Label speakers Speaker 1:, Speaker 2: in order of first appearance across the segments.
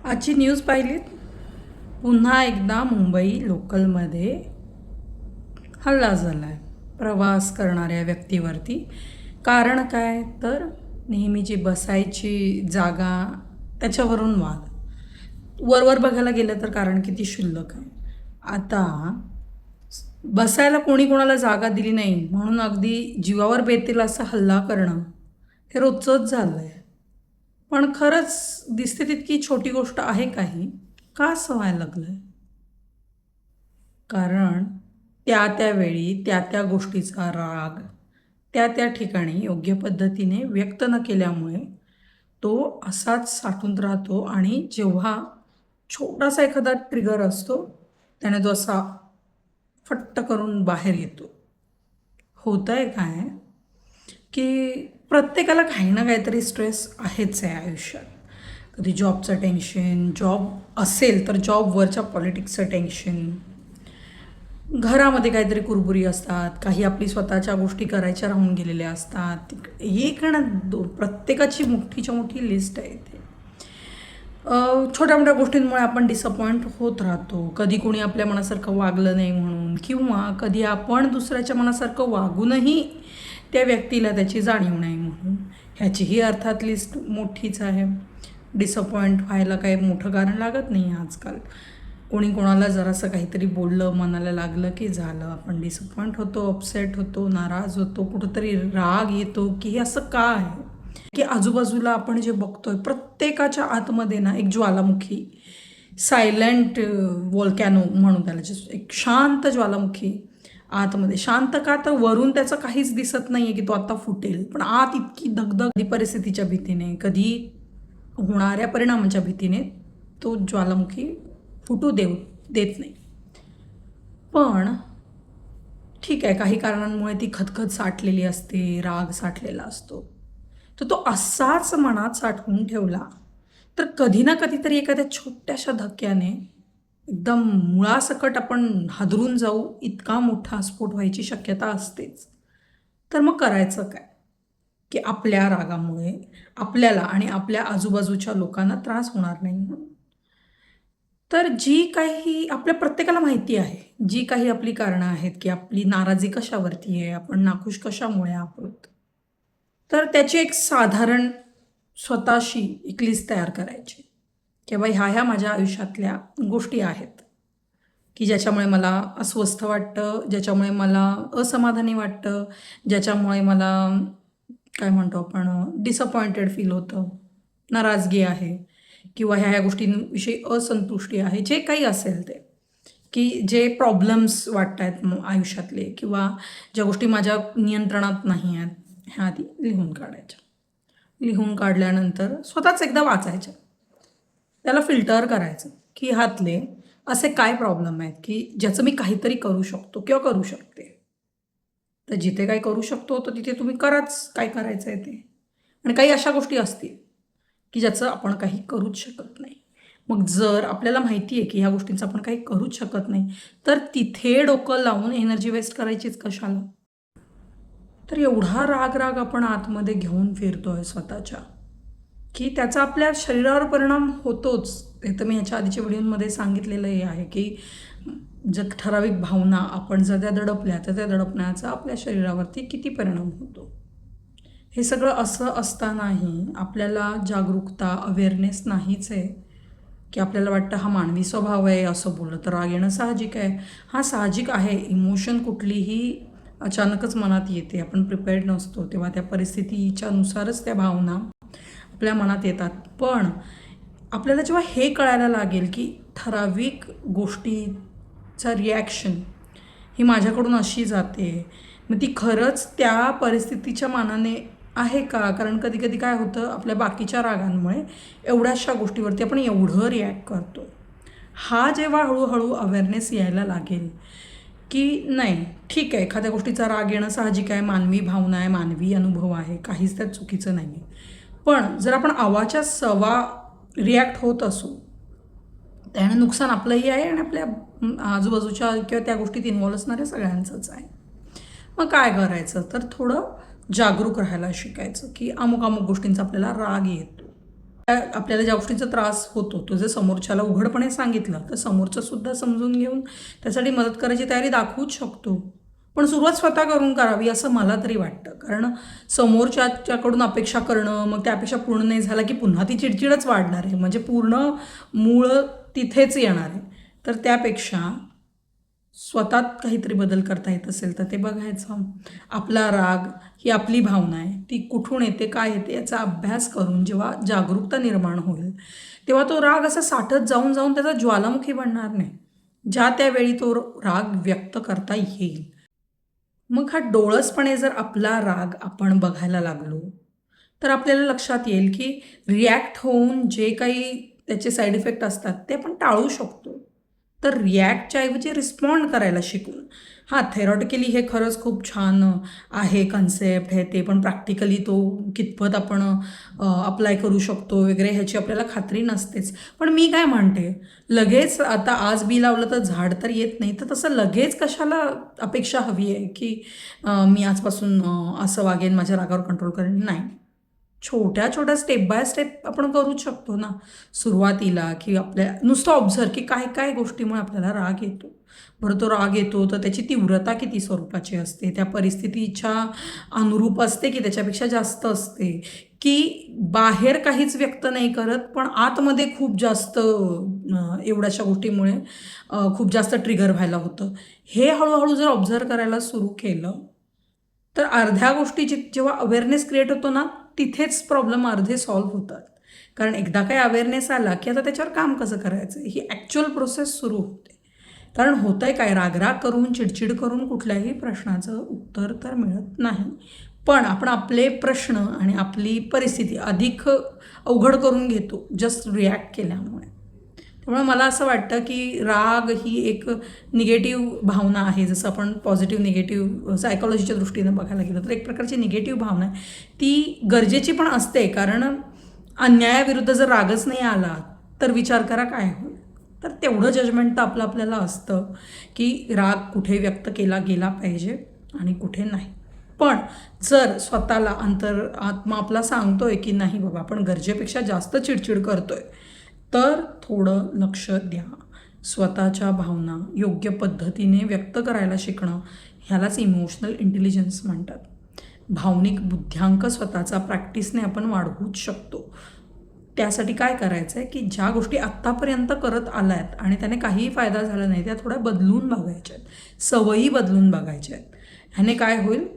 Speaker 1: आजची न्यूज पाहिलीत? पुन्हा एकदा मुंबई लोकलमध्ये हल्ला झाला आहे प्रवास करणाऱ्या व्यक्तीवरती. कारण काय तर नेहमीची बसायची जागा त्याच्यावरून वाद. वरवर बघायला गेलं तर कारण किती क्षुल्लक आहे. आता बसायला कोणी कोणाला जागा दिली नाही म्हणून अगदी जीवावर बेतेल असा हल्ला करणं हे रोजचंच झालं आहे. पण खरंच दिसते तितकी छोटी गोष्ट आहे काही का असं व्हायला लागलं आहे? कारण त्या त्यावेळी त्या त्या गोष्टीचा राग त्या त्या ठिकाणी योग्य पद्धतीने व्यक्त न केल्यामुळे तो असाच साठून राहतो आणि जेव्हा छोटासा एखादा ट्रिगर असतो त्याने तो असा फट्ट करून बाहेर येतो. होतं आहे काय की प्रत्येकाला काही ना काहीतरी स्ट्रेस आहेच आहे आयुष्यात. कधी जॉबचं टेन्शन, जॉब असेल तर जॉबवरच्या पॉलिटिक्सचं टेन्शन, घरामध्ये काहीतरी कुरबुरी असतात, काही आपली स्वतःच्या गोष्टी करायच्या राहून गेलेल्या असतात. एक ना प्रत्येकाची मोठीच्या मोठी लिस्ट आहे इथे. छोट्या मोठ्या गोष्टींमुळे आपण डिसअपॉइंट होत राहतो. कधी कोणी आपल्या मनासारखं वागलं नाही म्हणून, किंवा कधी आपण दुसऱ्याच्या मनासारखं वागूनही त्या व्यक्तीला त्याची जाणीव नाही म्हणून. ह्याचीही अर्थात लिस्ट मोठीच आहे. डिसअपॉइंट व्हायला काही मोठं कारण लागत नाही आजकाल. कोणी कोणाला जरासं काहीतरी बोललं, मनाला लागलं की झालं, आपण डिसअपॉइंट होतो, अपसेट होतो, नाराज होतो, कुठंतरी राग येतो की हे असं का आहे. की आजूबाजूला आपण जे बघतोय प्रत्येकाच्या आतमध्ये ना एक ज्वालामुखी, सायलेंट वॉल्कॅनो म्हणून त्याला, एक शांत ज्वालामुखी आतमध्ये. शांत का तर वरून त्याचं काहीच दिसत नाही आहे की तो आता फुटेल, पण आत इतकी दगदग, कधी परिस्थितीच्या भीतीने, कधी होणाऱ्या परिणामाच्या भीतीने तो ज्वालामुखी फुटू देत नाही. पण ठीक आहे, काही कारणांमुळे ती खदखद साठलेली असते, राग साठलेला असतो. तर तो असाच मनात साठवून ठेवला तर कधी ना कधीतरी एखाद्या छोट्याशा धक्क्याने एकदम मुळासकट आपण हादरून जाऊ इतका मोठा स्फोट व्हायची शक्यता असतेच. तर मग करायचं काय की आपल्या रागामुळे आपल्याला आणि आपल्या आजूबाजूच्या लोकांना त्रास होणार नाही म्हणून. तर जी काही आपल्या प्रत्येकाला माहिती आहे, जी काही आपली कारणं आहेत की आपली नाराजी कशावरती आहे, आपण नाखुश कशामुळे आहोत, तर त्याची एक साधारण स्वतःशी एक लिस्ट तयार करायची की बाई ह्या ह्या माझ्या आयुष्यातल्या गोष्टी आहेत की ज्याच्यामुळे मला अस्वस्थ वाटतं, ज्याच्यामुळे मला असमाधानी वाटतं, ज्याच्यामुळे मला काय म्हणतो आपण डिसअपॉइंटेड फील होतं, नाराजगी आहे, किंवा ह्या ह्या गोष्टींविषयी असंतुष्टी आहे, जे काही असेल ते, की जे प्रॉब्लेम्स वाटत आहेत आयुष्यातले, किंवा ज्या गोष्टी माझ्या नियंत्रणात नाही आहेत, ह्या आधी लिहून काढायच्या. लिहून काढल्यानंतर स्वतःच एकदा वाचायच्या, त्याला फिल्टर करायचं की ह्यातले असे काय प्रॉब्लेम आहेत की ज्याचं मी काहीतरी करू शकतो किंवा करू शकते. तर जिथे काय करू शकतो तर तिथे तुम्ही कराच काय करायचं आहे ते. आणि काही अशा गोष्टी असतील की ज्याचं आपण काही करूच शकत नाही. मग जर आपल्याला माहिती आहे की ह्या गोष्टींचं आपण काही करूच शकत नाही, तर तिथे डोकं लावून एनर्जी वेस्ट करायचीच कशाला. तर एवढा राग आपण आतमध्ये घेऊन फिरतोय स्वतःच्या की त्याचा आपल्या शरीरावर परिणाम होतोच. हे तर मी ह्याच्या आधीच्या व्हिडिओमध्ये सांगितलेलंही आहे की जर ठराविक भावना आपण जर त्या दडपल्या तर त्या दडपण्याचा आपल्या शरीरावरती किती परिणाम होतो. हे सगळं असं असतानाही आपल्याला जागरूकता, अवेअरनेस नाहीच आहे. की आपल्याला वाटतं हा मानवी स्वभाव आहे, असं बोललं तर राग येणं साहजिक आहे. हा साहजिक आहे. इमोशन कुठलीही अचानकच मनात येते, आपण प्रिपेअर्ड नसतो, तेव्हा त्या परिस्थितीच्या नुसारच त्या भावना आपल्या मनात येतात. पण आपल्याला जेव्हा हे कळायला लागेल की ठराविक गोष्टीचा रिॲक्शन ही माझ्याकडून अशी जाते, मग ती खरंच त्या परिस्थितीच्या मानाने आहे का. कारण कधी कधी काय होतं, आपल्या बाकीच्या रागांमुळे एवढ्याशा गोष्टीवरती आपण एवढं रिॲक्ट करतो. हा जेव्हा हळूहळू अवेअरनेस यायला लागेल की नाही ठीक आहे, एखाद्या गोष्टीचा राग येणं साहजिक आहे, मानवी भावना आहे, मानवी अनुभव आहे, काहीच त्यात चुकीचं नाही आहे. पण जर आपण आवाच्या सवा रिॲक्ट होत असू, त्याने नुकसान आपलंही आहे आणि आपल्या आजूबाजूच्या किंवा त्या गोष्टीत इन्व्हॉल्व असणाऱ्या सगळ्यांचंच आहे. मग काय करायचं तर थोडं जागरूक राहायला शिकायचं की अमुक अमुक गोष्टींचा आपल्याला राग येतो. आपल्याला ज्या गोष्टीचा त्रास होतो तो जर समोरच्याला उघडपणे सांगितलं तर समोरचं सुद्धा समजून घेऊन त्यासाठी मदत करायची तयारी दाखवूच शकतो. पण सुरुवात स्वतः करून करावी असं मला तरी वाटतं. कारण समोरच्याकडून अपेक्षा करणं, मग त्या अपेक्षा पूर्ण नाही झाला की पुन्हा ती चिडचिडच वाढणार आहे, म्हणजे पूर्ण मूळ तिथेच येणार आहे. तर त्यापेक्षा स्वतःत काहीतरी बदल करता येत असेल तर ते बघायचं. आपला राग ही आपली भावना आहे, ती कुठून येते, काय येते याचा अभ्यास करून जेव्हा जागरूकता निर्माण होईल तेव्हा तो राग असा साठत जाऊन जाऊन त्याचा ज्वालामुखी बनणार नाही. ज्या त्यावेळी तो राग व्यक्त करता येईल. मग हा डोळसपणे जर आपला राग आपण बघायला लागलो तर आपल्याला लक्षात येईल की रिॲक्ट होऊन जे काही त्याचे साईड इफेक्ट असतात ते आपण टाळू शकतो. तर रिॲक्टच्या ऐवजी रिस्पॉन्ड करायला शिकून हां, थेरॉटिकली हे खरंच खूप छान आहे कन्सेप्ट हे ते, पण प्रॅक्टिकली तो कितपत आपण अप्लाय करू शकतो वगैरे ह्याची आपल्याला खात्री नसतेच. पण मी काय म्हणते, लगेच आता आज बी लावलं तर झाड तर येत नाही, तर तसं लगेच कशाला अपेक्षा हवी आहे की मी आजपासून असं वागेन, माझ्या रागावर कंट्रोल करेन. नाही, छोट्या छोट्या स्टेप बाय स्टेप आपण करूच शकतो ना. सुरुवातीला की आपल्या नुसतं ऑब्झर्व की काय काय गोष्टीमुळे आपल्याला राग येतो. बरं, तो राग येतो तर त्याची तीव्रता किती स्वरूपाची असते, त्या परिस्थितीच्या अनुरूप असते की त्याच्यापेक्षा जास्त असते, की बाहेर काहीच व्यक्त नाही करत पण आतमध्ये खूप जास्त एवढ्याशा गोष्टीमुळे खूप जास्त ट्रिगर व्हायला होतं. हे हळूहळू जर ऑब्झर्व करायला सुरू केलं तर अर्ध्या गोष्टीची जेव्हा अवेअरनेस क्रिएट होतो ना तिथेच प्रॉब्लेम अर्धे सॉल्व्ह होतात. कारण एकदा काही अवेअरनेस आला की आता त्याच्यावर काम कसं करायचं ही ॲक्च्युअल प्रोसेस सुरू होते. कारण होतं आहे काय, रागराग करून चिडचिड करून कुठल्याही प्रश्नाचं उत्तर तर मिळत नाही. पण आपण आपले प्रश्न आणि आपली परिस्थिती अधिक अवघड करून घेतो जस्ट रिॲक्ट केल्यामुळे. त्यामुळे मला असं वाटतं की राग ही एक निगेटिव्ह भावना आहे. जसं आपण पॉझिटिव्ह निगेटिव्ह सायकॉलॉजीच्या दृष्टीनं बघायला गेलं तर एक प्रकारची निगेटिव्ह भावना आहे. ती गरजेची पण असते, कारण अन्यायाविरुद्ध जर रागच नाही आला तर विचार करा काय होईल. तर तेवढं जजमेंट तर आपल्याला असतं की राग कुठे व्यक्त केला गेला पाहिजे आणि कुठे नाही. पण जर स्वतःला आत्मा आपला सांगतोय की नाही बाबा आपण गरजेपेक्षा जास्त चिडचिड करतोय, तर थोडं लक्ष द्या. स्वतःच्या भावना योग्य पद्धतीने व्यक्त करायला शिकणं ह्यालाच इमोशनल इंटेलिजन्स म्हणतात. भावनिक बुद्ध्यांक स्वतःचा प्रॅक्टिसने आपण वाढवूच शकतो. त्यासाठी काय करायचं आहे की ज्या गोष्टी आत्तापर्यंत करत आल्या आहेत आणि त्याने काहीही फायदा झाला नाही त्या थोड्या बदलून बघायच्या आहेत, सवयी बदलून बघायच्या आहेत. ह्याने काय होईल,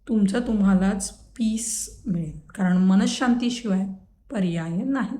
Speaker 1: तुम्हालाच पीस मिळेल, कारण मनशांतीशिवाय पर्याय नाही.